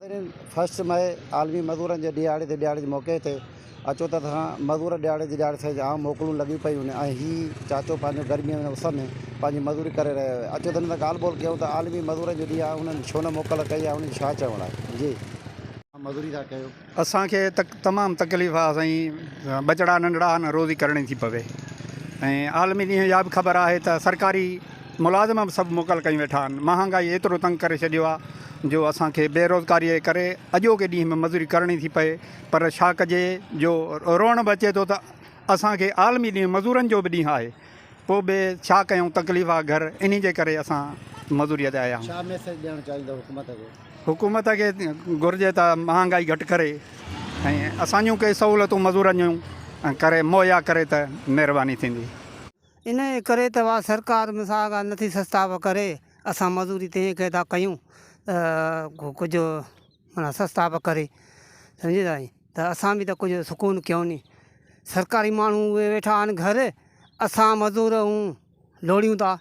First May आलमी मज़दूरनि जे ॾियारे ते ॾियारे जे मौक़े ते अचो त तव्हां मज़दूर ॾियारे जे ॾियारे ते आम मोकलूं लॻी पियूं आहिनि ऐं हीउ चाचो पंहिंजो गर्मीअ में उस में पंहिंजी मज़दूरी करे रहियो आहे। अचो त हिन सां ॻाल्हि ॿोल कयूं त आलमी मज़दूरनि जो ॾींहुं आहे, उन्हनि छो न मोकल कई आहे, उन्हनि छा चवणु आहे? जी मज़दूरी था कयो, असांखे तमामु तकलीफ़ आहे साईं, बचड़ा नंढड़ा न रोज़ी करणी थी पवे। ऐं आलमी ॾींहं इहा बि ख़बर आहे त सरकारी मुलाज़िम बि सभु मोकल कयूं वेठा आहिनि। महांगाई एतिरो तंग करे छॾियो आहे जो असांखे बेरोज़गारीअ जे करे अॼोके ॾींहं में मज़दूरी करणी थी पए। पर छा कजे जो रोअण बि अचे थो त असांखे आलमी ॾींहुं मज़दूरनि जो बि ॾींहुं आहे, पोइ बि छा कयूं, तकलीफ़ आहे घर, इन जे करे असां मज़दूरीअ ते आया आहियूं। छा मैसेज ॾियणु चाहींदव हुकूमत खे? हुकूमत खे घुरिजे त महांगाई घटि करे ऐं असांजूं के सहूलियतूं मज़दूरनि जूं करे मुहैया करे त महिरबानी थींदी। इन करे त वा सरकार मिसाल नथी सस्ता करे, असां मज़दूरी तंहिं था कयूं कुझु माना सस्ता करे, सम्झी था त असां बि त कुझु सुकून कयूं नी। सरकारी माण्हू उहे वेठा आहिनि घर, असां मज़दूर लोड़ियूं था,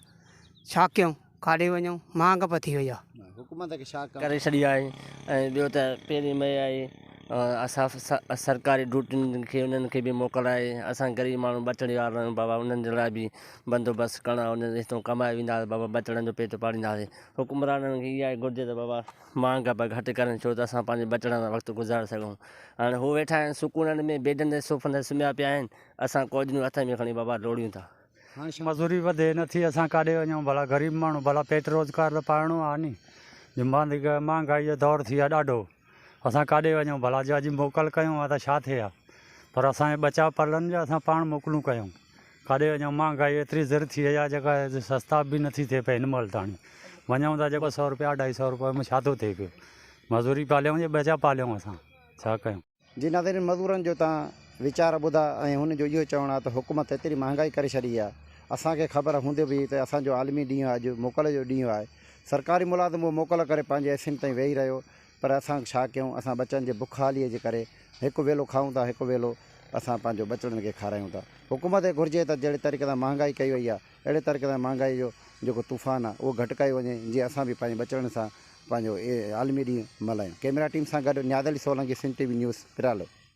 छा कयूं, काॾे वञूं, महांग थी वई आहे। हुकूमत खे छा करे छॾी आहे। ऐं ॿियो त पहिरीं मई आहे, असां सरकारी ड्यूटियुनि खे उन्हनि खे बि मोकल आहे। असां ग़रीब माण्हू बचड़े वारा आहियूं बाबा, उन्हनि जे लाइ बि बंदोबस्तु करणु, उन्हनि हितां कमाए वेंदा बाबा, बचड़नि जो पेट पालींदासीं। हुकुमराननि खे इहा घुरिजे त बाबा महांगा घटि करनि, छो त असां पंहिंजे बचड़नि सां वक़्तु गुज़ारे सघूं। हाणे हू वेठा आहिनि सुकूननि में, बेडनि ते सोफ़नि ते सुम्हिया पिया आहिनि, असां कोजनियूं हथ में खणी बाबा लोड़ियूं था। मज़दूरी वधे नथी, असां काॾे वञूं भला, ग़रीब माण्हू भला पेट रोज़गार त पाइणो आहे नी। महांगाई जो दौरु थी आहे ॾाढो, असां काॾे वञूं भला, जो अॼु मोकल कयूं आहे त छा थिए आहे, पर असांजे बचाव पलनि जो असां पाण मोकलूं कयूं, काॾे वञूं। महांगाई एतिरी ज़र थी वई आहे जेका सस्ता बि नथी थिए पई हिन महिल ताणी। वञूं था जेको 100 रुपया 250 रुपये में छा थो थिए पियो, मज़दूरी पालियूं या बचा पालियूं, असां छा कयूं? जी नाज़रीन, मज़दूरनि जो तव्हां वीचार ॿुधा ऐं हुनजो इहो चवणु आहे त हुकूमत एतिरी महांगाई करे छॾी आहे। असांखे ख़बर हूंदे बि त असांजो आलमी ॾींहुं आहे, अॼु मोकल जो ॾींहुं आहे। सरकारी मुलाज़िम उहो मोकल करे पंहिंजे एसिन ताईं वेही रहियो, पर असां छा कयूं? असां बचनि जे बुखहालीअ जे करे हिकु वेलो खाऊं था, हिकु वेलो असां पंहिंजो बचड़नि खे खारायूं था। हुकूमत खे घुरिजे त जहिड़े तरीक़े सां महांगाई कई वई आहे, अहिड़े तरीक़े सां महांगाई जो जेको तूफ़ान आहे उहो घटि कयो वञे, जीअं असां बि पंहिंजे बचड़नि सां पंहिंजो आलमी ॾींहुं मल्हायूं। कैमरा टीम सां गॾु न्यादली सोलंकी, सिंध TV न्यूज़, पिरालो।